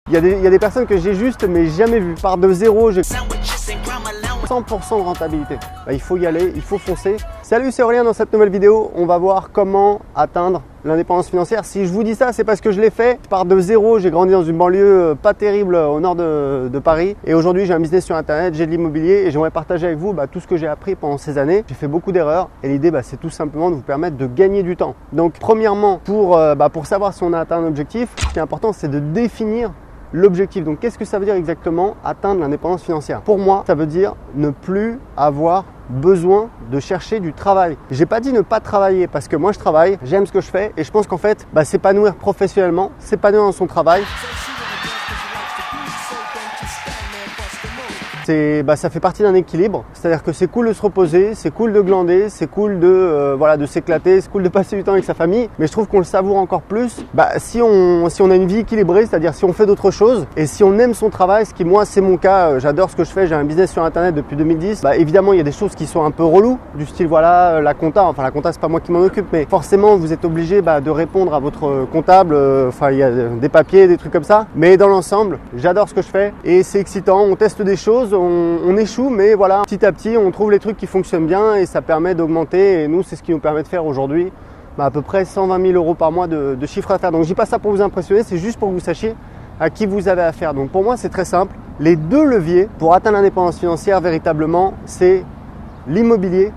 Il y a des personnes que j'ai juste mais jamais vues. Par de zéro, j'ai 100% de rentabilité. Il faut y aller, il faut foncer. Salut, c'est Aurélien. Dans cette nouvelle vidéo, on va voir comment atteindre l'indépendance financière. Si je vous dis ça, c'est parce que je l'ai fait. Je pars de zéro, j'ai grandi dans une banlieue pas terrible au nord de Paris. Et aujourd'hui, j'ai un business sur Internet, j'ai de l'immobilier et j'aimerais partager avec vous tout ce que j'ai appris pendant ces années. J'ai fait beaucoup d'erreurs et l'idée, c'est tout simplement de vous permettre de gagner du temps. Donc, premièrement, pour savoir si on a atteint un objectif, ce qui est important, c'est de définir l'objectif. Donc, qu'est-ce que ça veut dire exactement atteindre l'indépendance financière? Pour moi, ça veut dire ne plus avoir besoin de chercher du travail. J'ai pas dit ne pas travailler parce que moi je travaille, j'aime ce que je fais et je pense qu'en fait, s'épanouir professionnellement, s'épanouir dans son travail, ça fait partie d'un équilibre, c'est-à-dire que c'est cool de se reposer, c'est cool de glander, c'est cool de s'éclater, c'est cool de passer du temps avec sa famille, mais je trouve qu'on le savoure encore plus si on a une vie équilibrée, c'est-à-dire si on fait d'autres choses et si on aime son travail, ce qui moi c'est mon cas, j'adore ce que je fais, j'ai un business sur Internet depuis 2010, évidemment il y a des choses qui sont un peu reloues, du style la compta, la compta c'est pas moi qui m'en occupe, mais forcément vous êtes obligé de répondre à votre comptable, il y a des papiers, des trucs comme ça, mais dans l'ensemble, j'adore ce que je fais et c'est excitant, on teste des choses, on échoue, mais voilà, petit à petit, on trouve les trucs qui fonctionnent bien et ça permet d'augmenter. Et nous, c'est ce qui nous permet de faire aujourd'hui à peu près 120 000 euros par mois de chiffre d'affaires. Donc, je dis pas ça pour vous impressionner, c'est juste pour que vous sachiez à qui vous avez affaire. Donc, pour moi, c'est très simple. Les deux leviers pour atteindre l'indépendance financière véritablement, c'est l'immobilier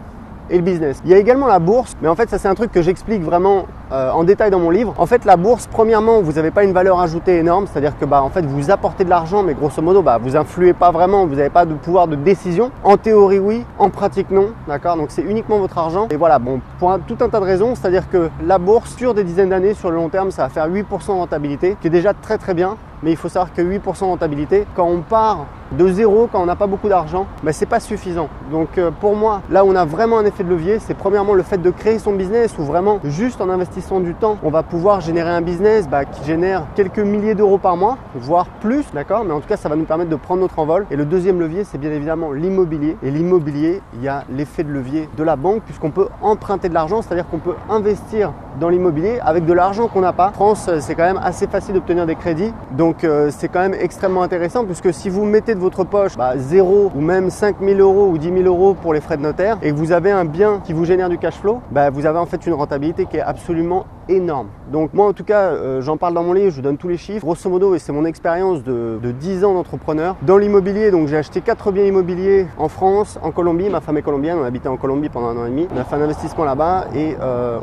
et le business. Il y a également la bourse, mais en fait ça c'est un truc que j'explique vraiment en détail dans mon livre. En fait la bourse, premièrement, vous n'avez pas une valeur ajoutée énorme, c'est-à-dire que en fait vous apportez de l'argent, mais grosso modo vous influez pas vraiment, vous n'avez pas de pouvoir de décision. En théorie oui, en pratique non, d'accord? Donc c'est uniquement votre argent. Et voilà, pour tout un tas de raisons, c'est-à-dire que la bourse sur des dizaines d'années, sur le long terme, ça va faire 8% de rentabilité, qui est déjà très très bien. Mais il faut savoir que 8% de rentabilité, quand on part de zéro, quand on n'a pas beaucoup d'argent, c'est pas suffisant. Donc pour moi, là où on a vraiment un effet de levier, c'est premièrement le fait de créer son business ou vraiment juste en investissant du temps, on va pouvoir générer un business qui génère quelques milliers d'euros par mois, voire plus, d'accord? Mais en tout cas, ça va nous permettre de prendre notre envol. Et le deuxième levier, c'est bien évidemment l'immobilier. Et l'immobilier, il y a l'effet de levier de la banque puisqu'on peut emprunter de l'argent, c'est-à-dire qu'on peut investir dans l'immobilier avec de l'argent qu'on n'a pas. En France, c'est quand même assez facile d'obtenir des crédits. Donc c'est quand même extrêmement intéressant puisque si vous mettez de votre poche 0 ou même 5 000 euros ou 10 000 euros pour les frais de notaire et que vous avez un bien qui vous génère du cash flow, vous avez en fait une rentabilité qui est absolument énorme. Donc moi en tout cas, j'en parle dans mon livre, je vous donne tous les chiffres. Grosso modo, et c'est mon expérience de 10 ans d'entrepreneur. Dans l'immobilier, donc j'ai acheté 4 biens immobiliers en France, en Colombie, ma femme est colombienne, on habitait en Colombie pendant 1 an et demi. On a fait un investissement là-bas et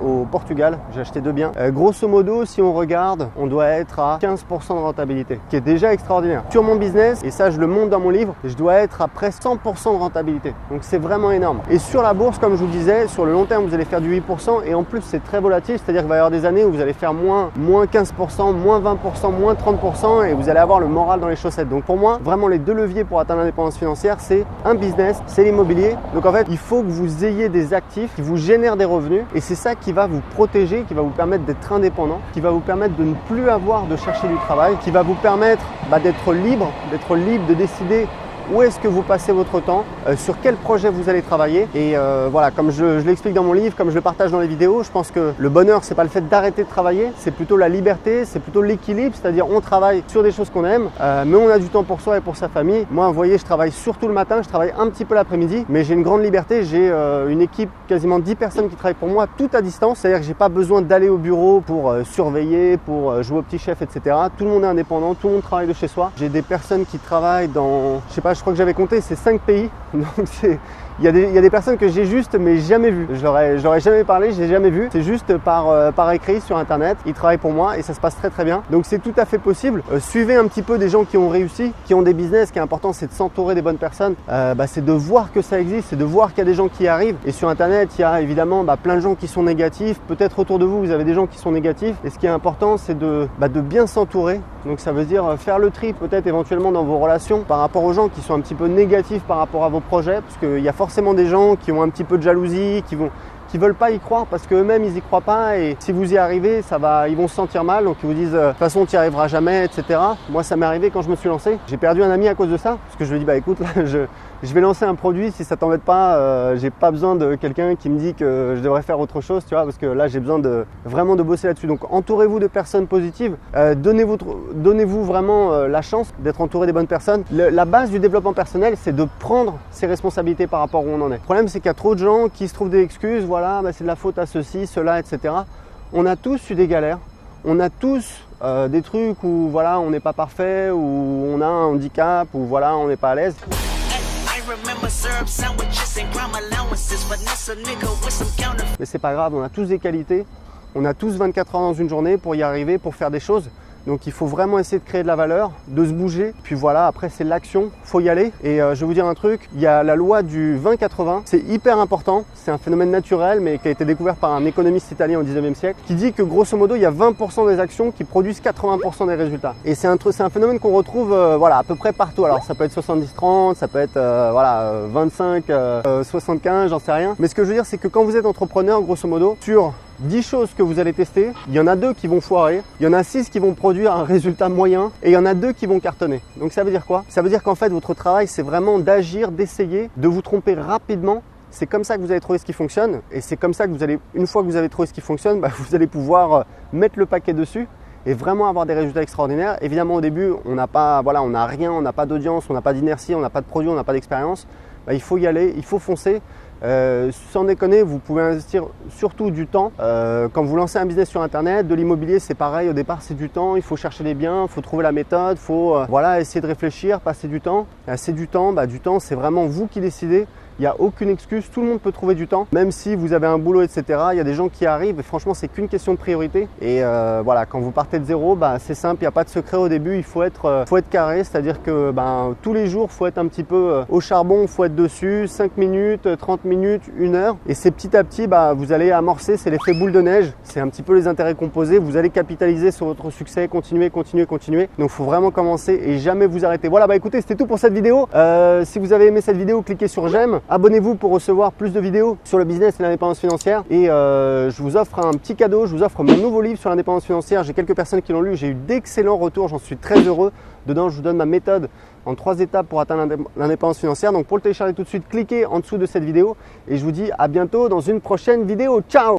au Portugal, j'ai acheté 2 biens. Grosso modo, si on regarde, on doit être à 15% de rentabilité, qui est déjà extraordinaire. Sur mon business, et ça je le montre dans mon livre, je dois être à près 100% de rentabilité. Donc c'est vraiment énorme. Et sur la bourse, comme je vous disais, sur le long terme, vous allez faire du 8% et en plus c'est très volatile, c'est-à-dire qu'il va y avoir des années où vous allez faire moins 15%, moins 20%, moins 30% et vous allez avoir le moral dans les chaussettes. Donc pour moi, vraiment les deux leviers pour atteindre l'indépendance financière, c'est un business, c'est l'immobilier. Donc en fait, il faut que vous ayez des actifs qui vous génèrent des revenus et c'est ça qui va vous protéger, qui va vous permettre d'être indépendant, qui va vous permettre de ne plus avoir de chercher du travail, qui va vous permettre d'être libre de décider où est-ce que vous passez votre temps, sur quel projet vous allez travailler et voilà, comme je l'explique dans mon livre, comme je le partage dans les vidéos, je pense que le bonheur c'est pas le fait d'arrêter de travailler, c'est plutôt la liberté, c'est plutôt l'équilibre, c'est-à-dire on travaille sur des choses qu'on aime, mais on a du temps pour soi et pour sa famille. Moi vous voyez, je travaille surtout le matin, je travaille un petit peu l'après-midi, mais j'ai une grande liberté, j'ai une équipe, quasiment 10 personnes qui travaillent pour moi, tout à distance, c'est-à-dire que j'ai pas besoin d'aller au bureau pour surveiller, pour jouer au petit chef, etc. Tout le monde est indépendant, tout le monde travaille de chez soi. J'ai des personnes qui travaillent dans, je sais pas, je crois que j'avais compté, c'est 5 pays. Donc il y a des personnes que j'ai juste mais jamais vues. Je leur ai jamais parlé, je les ai jamais vues. C'est juste par écrit sur Internet. Ils travaillent pour moi et ça se passe très très bien. Donc c'est tout à fait possible. Suivez un petit peu des gens qui ont réussi, qui ont des business. Ce qui est important, c'est de s'entourer des bonnes personnes. C'est de voir que ça existe, c'est de voir qu'il y a des gens qui arrivent. Et sur Internet, il y a évidemment plein de gens qui sont négatifs. Peut-être autour de vous, vous avez des gens qui sont négatifs. Et ce qui est important, c'est de bien s'entourer. Donc ça veut dire faire le tri peut-être éventuellement dans vos relations par rapport aux gens qui sont un petit peu négatifs par rapport à vos projets, parce qu'il y a forcément des gens qui ont un petit peu de jalousie, qui veulent pas y croire parce qu'eux-mêmes ils y croient pas, et si vous y arrivez, ils vont se sentir mal, donc ils vous disent de toute façon tu n'y arriveras jamais, etc. Moi ça m'est arrivé quand je me suis lancé, j'ai perdu un ami à cause de ça, parce que je lui ai dit bah écoute là je vais lancer un produit, si ça t'embête pas, j'ai pas besoin de quelqu'un qui me dit que je devrais faire autre chose, tu vois, parce que là j'ai besoin vraiment de bosser là-dessus. Donc entourez-vous de personnes positives, donnez-vous vraiment la chance d'être entouré des bonnes personnes. La base du développement personnel, c'est de prendre ses responsabilités par rapport où on en est. Le problème c'est qu'il y a trop de gens qui se trouvent des excuses, voilà, bah, c'est de la faute à ceci, cela, etc. On a tous eu des galères, on a tous des trucs où voilà, on n'est pas parfait, où on a un handicap, où voilà, on n'est pas à l'aise. Mais c'est pas grave, on a tous des qualités, on a tous 24 heures dans une journée pour y arriver, pour faire des choses. Donc il faut vraiment essayer de créer de la valeur, de se bouger. Puis voilà, après c'est l'action, faut y aller. Et je vais vous dire un truc, il y a la loi du 20-80, c'est hyper important. C'est un phénomène naturel mais qui a été découvert par un économiste italien au 19e siècle, qui dit que grosso modo il y a 20% des actions qui produisent 80% des résultats. Et c'est un phénomène qu'on retrouve voilà, à peu près partout. Alors ça peut être 70-30, ça peut être voilà, 25-75, j'en sais rien. Mais ce que je veux dire c'est que quand vous êtes entrepreneur, grosso modo, sur 10 choses que vous allez tester, il y en a 2 qui vont foirer, il y en a 6 qui vont produire un résultat moyen et il y en a 2 qui vont cartonner. Donc ça veut dire quoi? Ça veut dire qu'en fait votre travail c'est vraiment d'agir, d'essayer, de vous tromper rapidement. C'est comme ça que vous allez trouver ce qui fonctionne, et c'est comme ça que vous allez, une fois que vous avez trouvé ce qui fonctionne, bah, vous allez pouvoir mettre le paquet dessus et vraiment avoir des résultats extraordinaires. Évidemment au début on n'a pas, voilà, on n'a rien, on n'a pas d'audience, on n'a pas d'inertie, on n'a pas de produit, on n'a pas d'expérience. Bah, il faut y aller, il faut foncer. Sans déconner, vous pouvez investir surtout du temps. Quand vous lancez un business sur internet, de l'immobilier c'est pareil, au départ c'est du temps, il faut chercher les biens, il faut trouver la méthode, il faut voilà, essayer de réfléchir, passer du temps. C'est du temps, du temps c'est vraiment vous qui décidez. Il n'y a aucune excuse, tout le monde peut trouver du temps, même si vous avez un boulot, etc. Il y a des gens qui arrivent et franchement, c'est qu'une question de priorité. Et voilà, quand vous partez de zéro, c'est simple, il n'y a pas de secret au début, il faut être carré, c'est-à-dire que tous les jours, il faut être un petit peu au charbon, il faut être dessus, 5 minutes, 30 minutes, 1 heure. Et c'est petit à petit, vous allez amorcer, c'est l'effet boule de neige, c'est un petit peu les intérêts composés, vous allez capitaliser sur votre succès, continuer. Donc il faut vraiment commencer et jamais vous arrêter. Voilà, écoutez, c'était tout pour cette vidéo. Si vous avez aimé cette vidéo, cliquez sur j'aime. Abonnez-vous pour recevoir plus de vidéos sur le business et l'indépendance financière. Et je vous offre un petit cadeau, je vous offre mon nouveau livre sur l'indépendance financière. J'ai quelques personnes qui l'ont lu, j'ai eu d'excellents retours, j'en suis très heureux. Dedans, je vous donne ma méthode en 3 étapes pour atteindre l'indépendance financière. Donc pour le télécharger tout de suite, cliquez en dessous de cette vidéo. Et je vous dis à bientôt dans une prochaine vidéo. Ciao!